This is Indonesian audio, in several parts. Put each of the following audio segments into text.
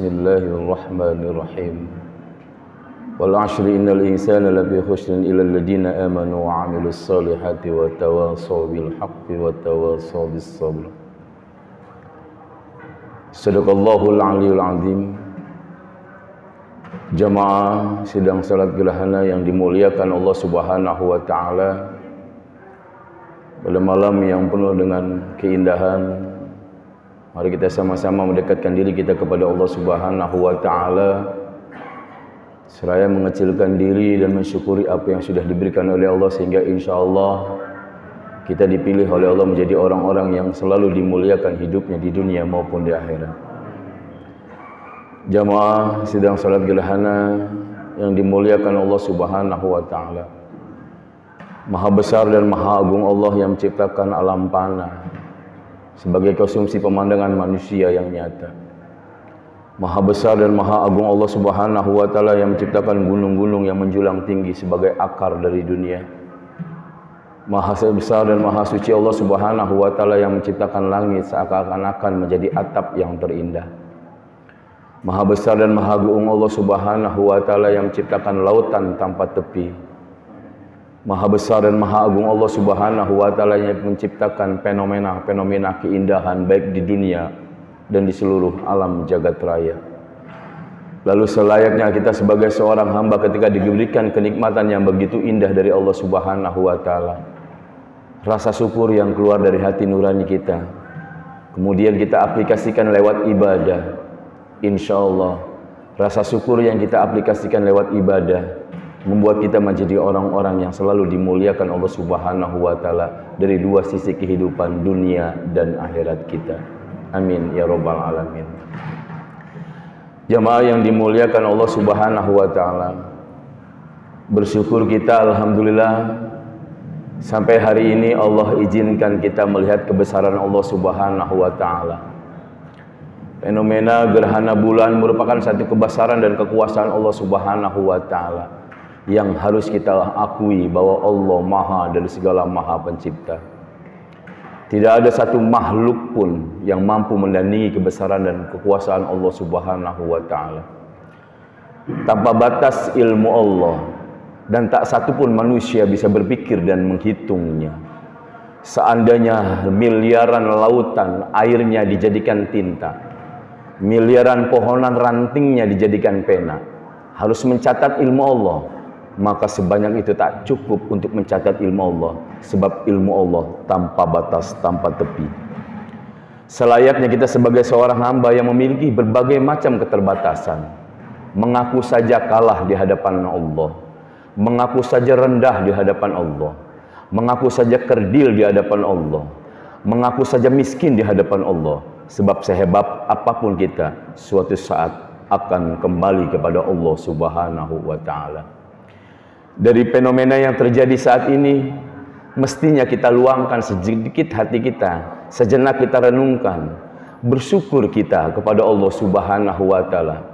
Bismillahirrahmanirrahim. Wal 'ashri innal insana lafi khusrin illa alladziina aamanu wa 'amilus solihati wa tawassaw bil haqqi wa tawassaw bis sabr. Shadaqallahul 'aliyyul 'azim. Jamaah sidang salat gerhana yang dimuliakan Allah Subhanahu wa taala, pada malam yang penuh dengan keindahan, mari kita sama-sama mendekatkan diri kita kepada Allah Subhanahu wa taala, seraya mengecilkan diri dan mensyukuri apa yang sudah diberikan oleh Allah, sehingga insyaallah kita dipilih oleh Allah menjadi orang-orang yang selalu dimuliakan hidupnya di dunia maupun di akhirat. Jamaah sidang salat gerhana yang dimuliakan Allah Subhanahu wa taala, Maha besar dan maha agung Allah yang menciptakan alam panah sebagai konsumsi pemandangan manusia yang nyata. Maha besar dan maha agung Allah Subhanahu wa taala yang menciptakan gunung-gunung yang menjulang tinggi sebagai akar dari dunia. Maha besar dan maha suci Allah Subhanahu wa taala yang menciptakan langit seakan-akan menjadi atap yang terindah. Maha besar dan maha agung Allah Subhanahu wa taala yang menciptakan lautan tanpa tepi. Maha besar dan maha agung Allah Subhanahu wa taala yang menciptakan fenomena-fenomena keindahan baik di dunia dan di seluruh alam jagat raya. Lalu selayaknya kita sebagai seorang hamba ketika diberikan kenikmatan yang begitu indah dari Allah Subhanahu wa taala, rasa syukur yang keluar dari hati nurani kita, kemudian kita aplikasikan lewat ibadah. Insyaallah rasa syukur yang kita aplikasikan lewat ibadah membuat kita menjadi orang-orang yang selalu dimuliakan Allah Subhanahu wa taala dari dua sisi kehidupan dunia dan akhirat kita. Amin ya rabbal alamin. Jamaah yang dimuliakan Allah Subhanahu wa taala, bersyukur kita alhamdulillah sampai hari ini Allah izinkan kita melihat kebesaran Allah Subhanahu wa taala. Fenomena gerhana bulan merupakan satu kebesaran dan kekuasaan Allah Subhanahu wa taala yang harus kita akui bahwa Allah maha dari segala maha pencipta. Tidak ada satu makhluk pun yang mampu menandingi kebesaran dan kekuasaan Allah Subhanahu wa taala. Tanpa batas ilmu Allah, dan tak satu pun manusia bisa berpikir dan menghitungnya. Seandainya miliaran lautan airnya dijadikan tinta, miliaran pohonan rantingnya dijadikan pena, harus mencatat ilmu Allah, maka sebanyak itu tak cukup untuk mencatat ilmu Allah, sebab ilmu Allah tanpa batas, tanpa tepi. Selayaknya kita sebagai seorang hamba yang memiliki berbagai macam keterbatasan, mengaku saja kalah di hadapan Allah, mengaku saja rendah di hadapan Allah, mengaku saja kerdil di hadapan Allah, mengaku saja miskin di hadapan Allah, sebab sehebat apapun kita, suatu saat akan kembali kepada Allah Subhanahu wa taala. Dari fenomena yang terjadi saat ini, mestinya kita luangkan sedikit hati kita, sejenak kita renungkan, bersyukur kita kepada Allah Subhanahu wa taala,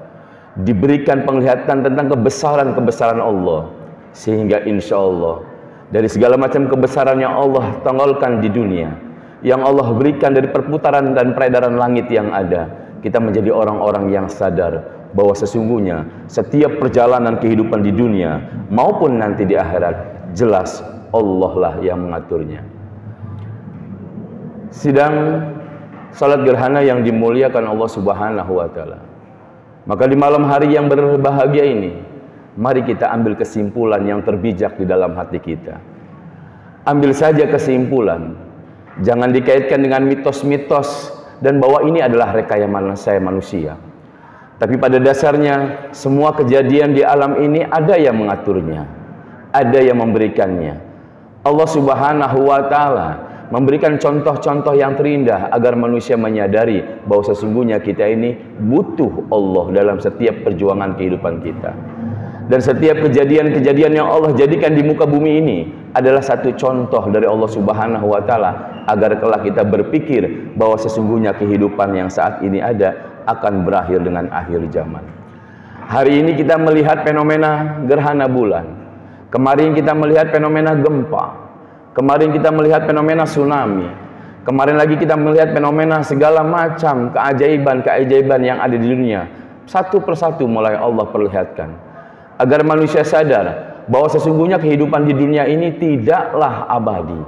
diberikan penglihatan tentang kebesaran-kebesaran Allah, sehingga insya Allah dari segala macam kebesaran yang Allah tanggalkan di dunia, yang Allah berikan dari perputaran dan peredaran langit yang ada, kita menjadi orang-orang yang sadar bahwa sesungguhnya setiap perjalanan kehidupan di dunia maupun nanti di akhirat, jelas Allah lah yang mengaturnya. Sidang salat gerhana yang dimuliakan Allah Subhanahu wa taala, maka di malam hari yang berbahagia ini, mari kita ambil kesimpulan yang terbijak di dalam hati kita. Ambil saja kesimpulan, jangan dikaitkan dengan mitos-mitos dan bahwa ini adalah rekayasa manusia. Tapi pada dasarnya semua kejadian di alam ini ada yang mengaturnya, ada yang memberikannya. Allah Subhanahu wa taala memberikan contoh-contoh yang terindah agar manusia menyadari bahwa sesungguhnya kita ini butuh Allah dalam setiap perjuangan kehidupan kita. Dan setiap kejadian-kejadian yang Allah jadikan di muka bumi ini adalah satu contoh dari Allah Subhanahu wa taala agar kelak kita berpikir bahwa sesungguhnya kehidupan yang saat ini ada akan berakhir dengan akhir zaman. Hari ini kita melihat fenomena gerhana bulan. Kemarin kita melihat fenomena gempa. Kemarin kita melihat fenomena tsunami. Kemarin lagi kita melihat fenomena segala macam keajaiban-keajaiban yang ada di dunia. Satu persatu mulai Allah perlihatkan, agar manusia sadar bahwa sesungguhnya kehidupan di dunia ini tidaklah abadi.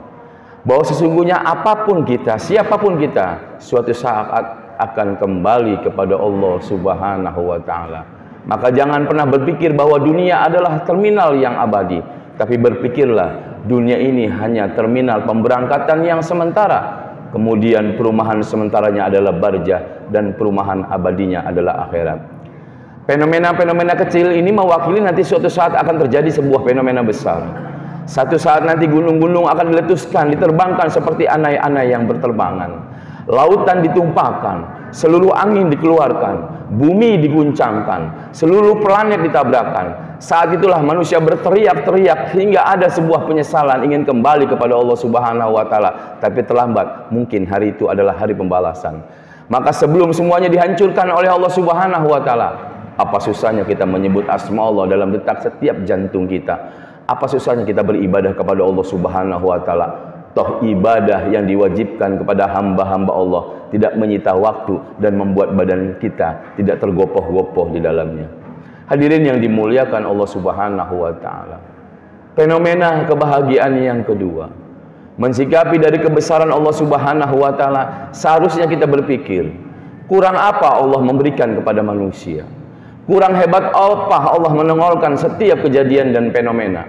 Bahwa sesungguhnya apapun kita, siapapun kita, suatu saat akan kembali kepada Allah Subhanahu wa Ta'ala. Maka jangan pernah berpikir bahwa dunia adalah terminal yang abadi, tapi berpikirlah dunia ini hanya terminal pemberangkatan yang sementara, kemudian perumahan sementaranya adalah barzah dan perumahan abadinya adalah akhirat. Fenomena-fenomena kecil ini mewakili nanti suatu saat akan terjadi sebuah fenomena besar. Satu saat nanti gunung-gunung akan diletuskan, diterbangkan seperti anai-anai yang berterbangan. Lautan ditumpahkan, seluruh angin dikeluarkan, bumi diguncangkan, seluruh planet ditabrakkan. Saat itulah manusia berteriak-teriak hingga ada sebuah penyesalan ingin kembali kepada Allah Subhanahu wa Ta'ala. Tapi terlambat, mungkin hari itu adalah hari pembalasan. Maka sebelum semuanya dihancurkan oleh Allah Subhanahu wa Ta'ala, apa susahnya kita menyebut asma Allah dalam detak setiap jantung kita? Apa susahnya kita beribadah kepada Allah Subhanahu wa Ta'ala? Toh ibadah yang diwajibkan kepada hamba-hamba Allah tidak menyita waktu dan membuat badan kita tidak tergopoh-gopoh di dalamnya. Hadirin yang dimuliakan Allah Subhanahu wa Ta'ala, fenomena kebahagiaan yang kedua, mensikapi dari kebesaran Allah Subhanahu wa Ta'ala, seharusnya kita berpikir, kurang apa Allah memberikan kepada manusia? Kurang hebat apa Allah menongolkan setiap kejadian dan fenomena?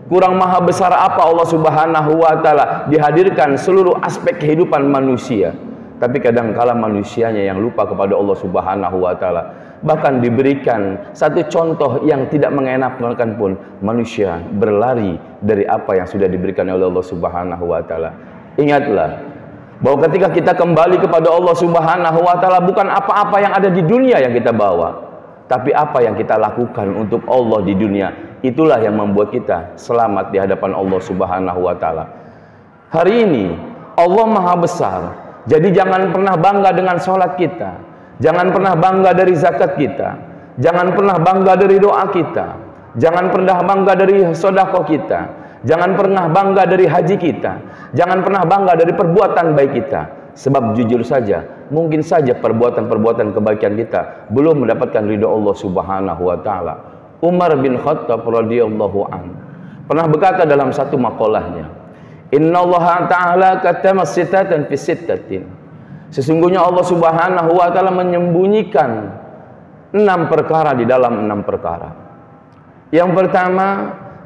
Kurang maha besar apa Allah Subhanahu wa Ta'ala dihadirkan seluruh aspek kehidupan manusia? Tapi kadangkala manusianya yang lupa kepada Allah Subhanahu wa Ta'ala. Bahkan diberikan satu contoh yang tidak mengenakan pun, manusia berlari dari apa yang sudah diberikan oleh Allah Subhanahu wa Ta'ala. Ingatlah bahwa ketika kita kembali kepada Allah Subhanahu wa Ta'ala, bukan apa-apa yang ada di dunia yang kita bawa, tapi apa yang kita lakukan untuk Allah di dunia, itulah yang membuat kita selamat di hadapan Allah Subhanahu wa Ta'ala. Hari ini Allah Maha Besar. Jadi jangan pernah bangga dengan sholat kita, jangan pernah bangga dari zakat kita, jangan pernah bangga dari doa kita, jangan pernah bangga dari sedekah kita, jangan pernah bangga dari haji kita, jangan pernah bangga dari perbuatan baik kita. Sebab jujur saja, mungkin saja perbuatan-perbuatan kebaikan kita belum mendapatkan ridho Allah Subhanahu wa Ta'ala. Umar bin Khattab radhiyallahu an pernah berkata dalam satu makolahnya, Innallaha ta'ala katama sitatan fi sittatin. Sesungguhnya Allah Subhanahu wa Ta'ala menyembunyikan 6 perkara di dalam 6 perkara. Yang pertama,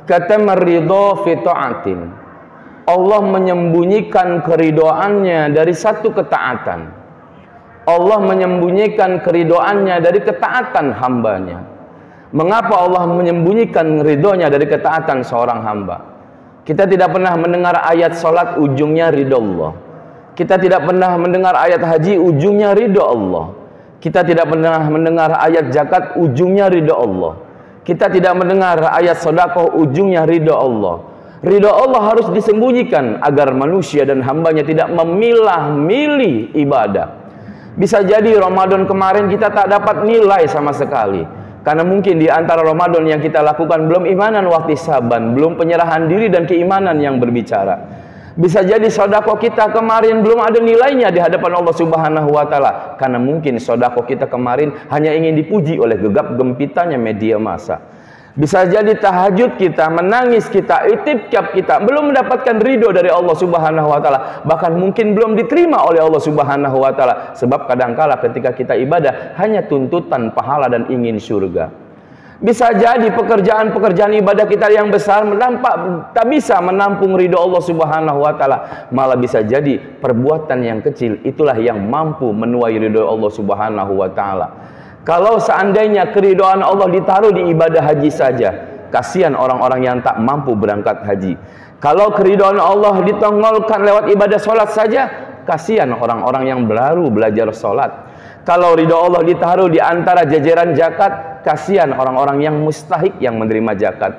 katama ridho fi ta'atin. Allah menyembunyikan keridoannya dari satu ketaatan. Allah menyembunyikan keridoannya dari ketaatan hambanya. Mengapa Allah menyembunyikan ridhonya dari ketaatan seorang hamba? Kita tidak pernah mendengar ayat salat ujungnya ridho Allah. Kita tidak pernah mendengar ayat haji ujungnya ridho Allah. Kita tidak pernah mendengar ayat zakat ujungnya ridho Allah. Kita tidak mendengar ayat sedekah ujungnya ridho Allah. Ridho Allah harus disembunyikan agar manusia dan hambanya tidak memilah-milih ibadah. Bisa jadi Ramadan kemarin kita tak dapat nilai sama sekali, karena mungkin di antara Ramadan yang kita lakukan belum imanan wahtisaban, belum penyerahan diri dan keimanan yang berbicara. Bisa jadi sedekah kita kemarin belum ada nilainya di hadapan Allah Subhanahu wa Ta'ala, karena mungkin sedekah kita kemarin hanya ingin dipuji oleh gegap gempitanya media massa. Bisa jadi tahajud kita, menangis kita, itikaf kita belum mendapatkan ridho dari Allah Subhanahu wa Ta'ala, bahkan mungkin belum diterima oleh Allah Subhanahu wa Ta'ala. Sebab kadangkala ketika kita ibadah hanya tuntutan pahala dan ingin surga. Bisa jadi pekerjaan-pekerjaan ibadah kita yang besar tak bisa menampung ridho Allah Subhanahu wa Ta'ala. Malah bisa jadi perbuatan yang kecil itulah yang mampu menuai ridho Allah Subhanahu wa Ta'ala. Kalau seandainya keridhaan Allah ditaruh di ibadah haji saja, kasihan orang-orang yang tak mampu berangkat haji. Kalau keridhaan Allah ditongolkan lewat ibadah sholat saja, kasihan orang-orang yang baru belajar sholat. Kalau ridho Allah ditaruh di antara jajaran zakat, kasihan orang-orang yang mustahik yang menerima zakat.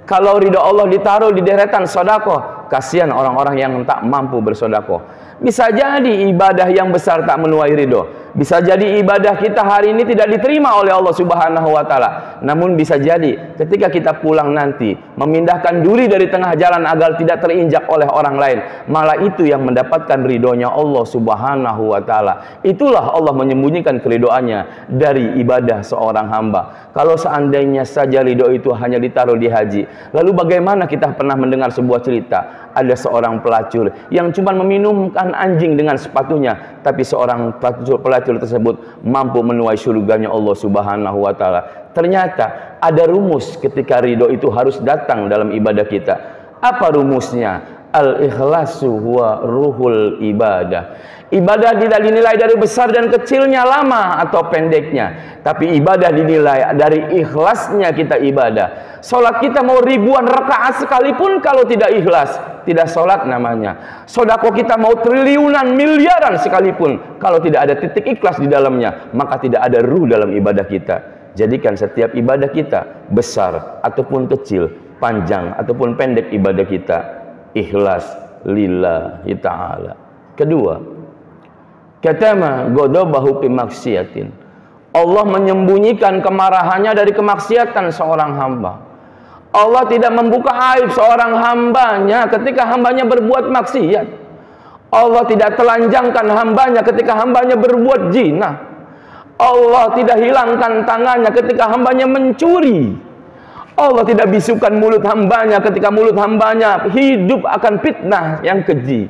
Kalau ridho Allah ditaruh di deretan sedekah, kasihan orang-orang yang tak mampu bersedekah. Bisa jadi ibadah yang besar tak menuai ridho. Bisa jadi ibadah kita hari ini tidak diterima oleh Allah Subhanahu wa taala. Namun bisa jadi ketika kita pulang nanti memindahkan duri dari tengah jalan agar tidak terinjak oleh orang lain, malah itu yang mendapatkan ridhonya Allah Subhanahu wa taala. Itulah Allah menyembunyikan keridoannya dari ibadah seorang hamba. Kalau seandainya saja ridho itu hanya ditaruh di haji, lalu bagaimana kita pernah mendengar sebuah cerita ada seorang pelacur yang cuma meminumkan anjing dengan sepatunya, tapi seorang pelacur tersebut mampu menuai surganya Allah Subhanahu wa taala. Ternyata ada rumus ketika ridho itu harus datang dalam ibadah kita. Apa rumusnya? Al-ikhlasu huwa ruhul ibadah. Ibadah tidak dinilai dari besar dan kecilnya, lama atau pendeknya, tapi ibadah dinilai dari ikhlasnya kita ibadah. Salat kita mau ribuan rakaat sekalipun kalau tidak ikhlas, tidak salat namanya. Sedekah kita mau triliunan, miliaran sekalipun kalau tidak ada titik ikhlas di dalamnya, maka tidak ada ruh dalam ibadah kita. Jadikan setiap ibadah kita, besar ataupun kecil, panjang ataupun pendek ibadah kita, ikhlas lillahi ta'ala. Kedua, katama godobahu fi maksiatin. Allah menyembunyikan kemarahannya dari kemaksiatan seorang hamba. Allah tidak membuka aib seorang hambanya ketika hambanya berbuat maksiat. Allah tidak telanjangkan hambanya ketika hambanya berbuat zina. Allah tidak hilangkan tangannya ketika hambanya mencuri. Allah tidak bisukan mulut hambanya ketika mulut hambanya hidup akan fitnah yang keji.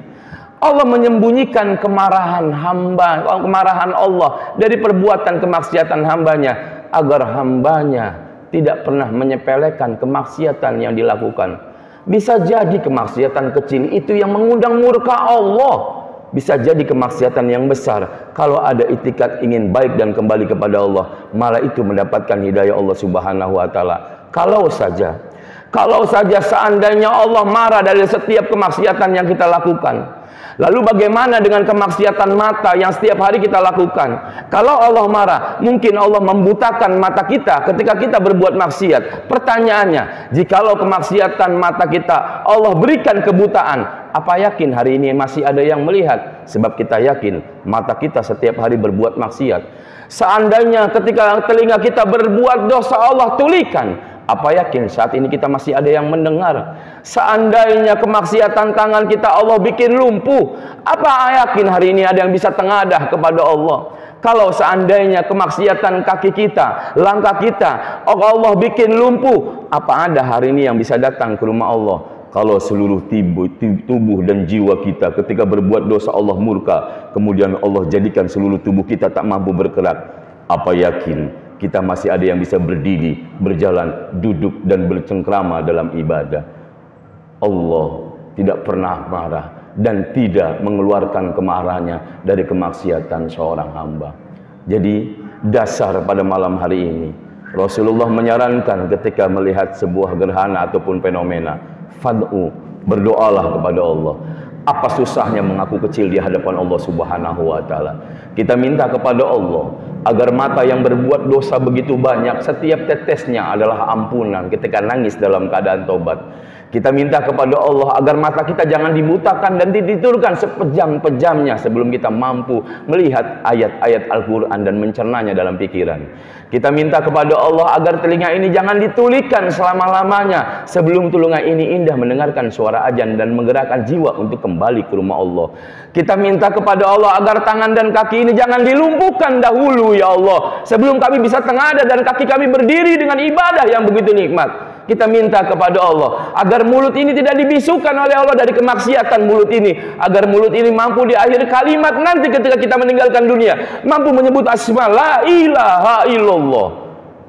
Allah menyembunyikan kemarahan hamba, kemarahan Allah dari perbuatan kemaksiatan hambanya agar hambanya tidak pernah menyepelekan kemaksiatan yang dilakukan. Bisa jadi kemaksiatan kecil itu yang mengundang murka Allah. Bisa jadi kemaksiatan yang besar kalau ada itikad ingin baik dan kembali kepada Allah, malah itu mendapatkan hidayah Allah Subhanahu wa taala. Kalau saja seandainya Allah marah dari setiap kemaksiatan yang kita lakukan, lalu bagaimana dengan kemaksiatan mata yang setiap hari kita lakukan? Kalau Allah marah, mungkin Allah membutakan mata kita ketika kita berbuat maksiat. Pertanyaannya, jikalau kemaksiatan mata kita Allah berikan kebutaan, apa yakin hari ini masih ada yang melihat? Sebab kita yakin mata kita setiap hari berbuat maksiat. Seandainya ketika telinga kita berbuat dosa Allah tulikan, apa yakin saat ini kita masih ada yang mendengar? Seandainya kemaksiatan tangan kita Allah bikin lumpuh, apa yakin hari ini ada yang bisa tengadah kepada Allah? Kalau seandainya kemaksiatan kaki kita, langkah kita Allah bikin lumpuh, apa ada hari ini yang bisa datang ke rumah Allah? Kalau seluruh tubuh dan jiwa kita ketika berbuat dosa Allah murka, kemudian Allah jadikan seluruh tubuh kita tak mampu bergerak, apa yakin kita masih ada yang bisa berdiri, berjalan, duduk dan bercengkrama dalam ibadah? Allah tidak pernah marah dan tidak mengeluarkan kemarahannya dari kemaksiatan seorang hamba. Jadi dasar pada malam hari ini Rasulullah menyarankan ketika melihat sebuah gerhana ataupun fenomena, fad'u, berdoalah kepada Allah. Apa susahnya mengaku kecil di hadapan Allah Subhanahu wa taala? Kita minta kepada Allah agar mata yang berbuat dosa begitu banyak, setiap tetesnya adalah ampunan ketika nangis dalam keadaan tobat. Kita minta kepada Allah agar mata kita jangan dibutakan dan ditidurkan sepejam-pejamnya sebelum kita mampu melihat ayat-ayat Al-Quran dan mencernanya dalam pikiran. Kita minta kepada Allah agar telinga ini jangan ditulikan selama-lamanya sebelum telinga ini indah mendengarkan suara azan dan menggerakkan jiwa untuk kembali ke rumah Allah. Kita minta kepada Allah agar tangan dan kaki ini jangan dilumpuhkan dahulu ya Allah sebelum kami bisa tengadah dan kaki kami berdiri dengan ibadah yang begitu nikmat. Kita minta kepada Allah agar mulut ini tidak dibisukan oleh Allah dari kemaksiatan mulut ini, agar mulut ini mampu di akhir kalimat nanti ketika kita meninggalkan dunia mampu menyebut asma la ilaha illallah.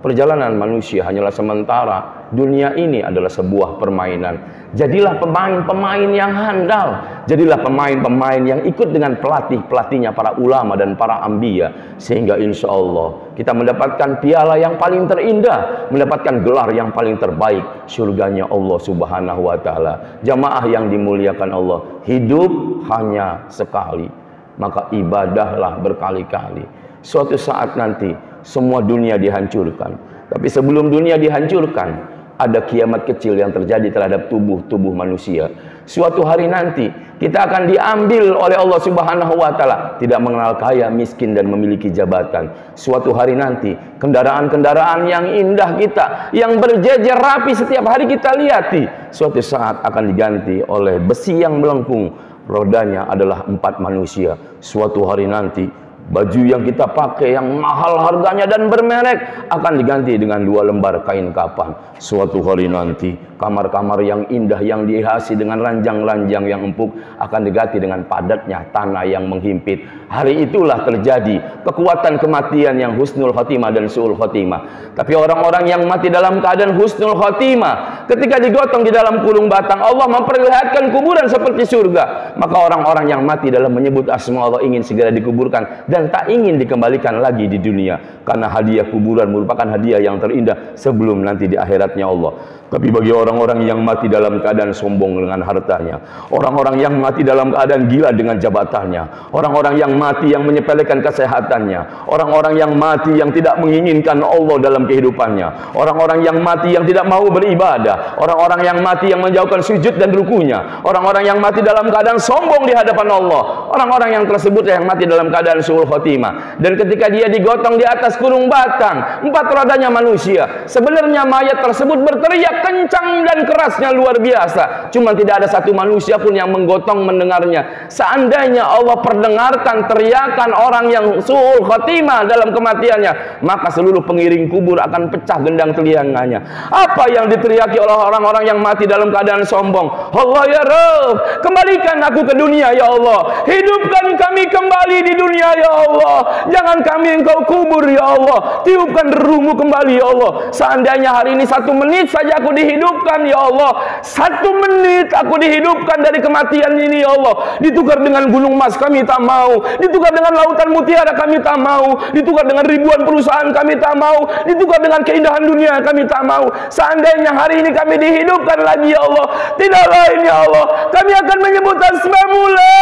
Perjalanan manusia hanyalah sementara. Dunia ini adalah sebuah permainan. Jadilah pemain-pemain yang handal. Jadilah pemain-pemain yang ikut dengan pelatih-pelatihnya para ulama dan para anbiya, sehingga insya Allah kita mendapatkan piala yang paling terindah, mendapatkan gelar yang paling terbaik, surganya Allah Subhanahu wa taala. Jamaah yang dimuliakan Allah, hidup hanya sekali, maka ibadahlah berkali-kali. Suatu saat nanti semua dunia dihancurkan, tapi sebelum dunia dihancurkan ada kiamat kecil yang terjadi terhadap tubuh-tubuh manusia. Suatu hari nanti kita akan diambil oleh Allah Subhanahu wa taala, tidak mengenal kaya, miskin dan memiliki jabatan. Suatu hari nanti kendaraan-kendaraan yang indah kita, yang berjejer rapi setiap hari kita lihati, suatu saat akan diganti oleh besi yang melengkung. Rodanya adalah 4 manusia. Suatu hari nanti baju yang kita pakai yang mahal harganya dan bermerek akan diganti dengan 2 lembar kain kapan. Suatu hari nanti kamar-kamar yang indah yang dihiasi dengan ranjang-ranjang yang empuk akan diganti dengan padatnya tanah yang menghimpit. Hari itulah terjadi kekuatan kematian yang husnul khotimah dan su'ul khotimah. Tapi orang-orang yang mati dalam keadaan husnul khotimah, ketika digotong di dalam kurung batang, Allah memperlihatkan kuburan seperti surga. Maka orang-orang yang mati dalam menyebut asma Allah ingin segera dikuburkan dan tak ingin dikembalikan lagi di dunia, karena hadiah kuburan merupakan hadiah yang terindah sebelum nanti di akhiratnya Allah. Tapi bagi orang-orang yang mati dalam keadaan sombong dengan hartanya, orang-orang yang mati dalam keadaan gila dengan jabatannya, orang-orang yang mati yang menyepelekan kesehatannya, orang-orang yang mati yang tidak menginginkan Allah dalam kehidupannya, orang-orang yang mati yang tidak mau beribadah, orang-orang yang mati yang menjauhkan sujud dan rukunya, orang-orang yang mati dalam keadaan sombong di hadapan Allah, orang-orang yang tersebut yang mati dalam keadaan su'ul khotimah. Dan ketika dia digotong di atas kurung batang, 4 rodanya manusia, sebenarnya mayat tersebut berteriak kencang dan kerasnya luar biasa, cuma tidak ada satu manusia pun yang menggotong mendengarnya. Seandainya Allah perdengarkan teriakan orang yang su'ul khotimah dalam kematiannya, maka seluruh pengiring kubur akan pecah gendang telinganya. Apa yang diteriaki oleh orang-orang yang mati dalam keadaan sombong? Allah ya Rabb, kembalikan aku ke dunia ya Allah, hidupkan kami kembali di dunia ya Allah, jangan kami engkau kubur ya Allah, tiupkan derumu kembali ya Allah. Seandainya hari ini 1 menit saja aku dihidupkan ya Allah, 1 menit aku dihidupkan dari kematian ini ya Allah, ditukar dengan gunung emas kami tak mau, ditukar dengan lautan mutiara kami tak mau, ditukar dengan ribuan perusahaan kami tak mau, ditukar dengan keindahan dunia kami tak mau. Seandainya hari ini kami dihidupkan lagi ya Allah, tidak lain ya Allah, kami akan menyebut asma-Mu la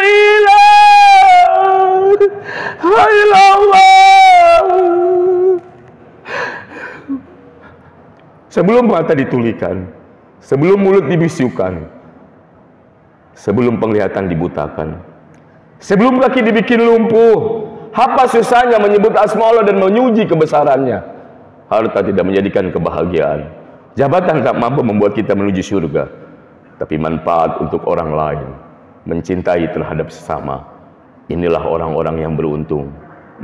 ilaha illallah. Sebelum mata ditulikan, sebelum mulut dibisukan, sebelum penglihatan dibutakan, sebelum kaki dibikin lumpuh, apa susahnya menyebut asma Allah dan memuji kebesarannya. Harta tidak menjadikan kebahagiaan, jabatan tak mampu membuat kita menuju surga, tapi manfaat untuk orang lain, mencintai terhadap sesama. Inilah orang-orang yang beruntung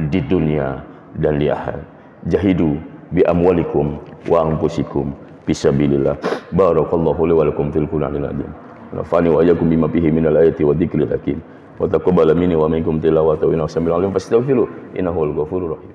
di dunia dan di akhirat. Jahidu bi amwalikum wa anfusikum fisabilillah. Barakallahu li wa lakum fil Qur'anil azim. Nafani wa iyyakum bima fihi minal ayati wa dzikril hakim. Wa taqabbal minni wa minkum tilawatahu innahu samiul alim. Fastaghfiru innahu al ghafurur rahim.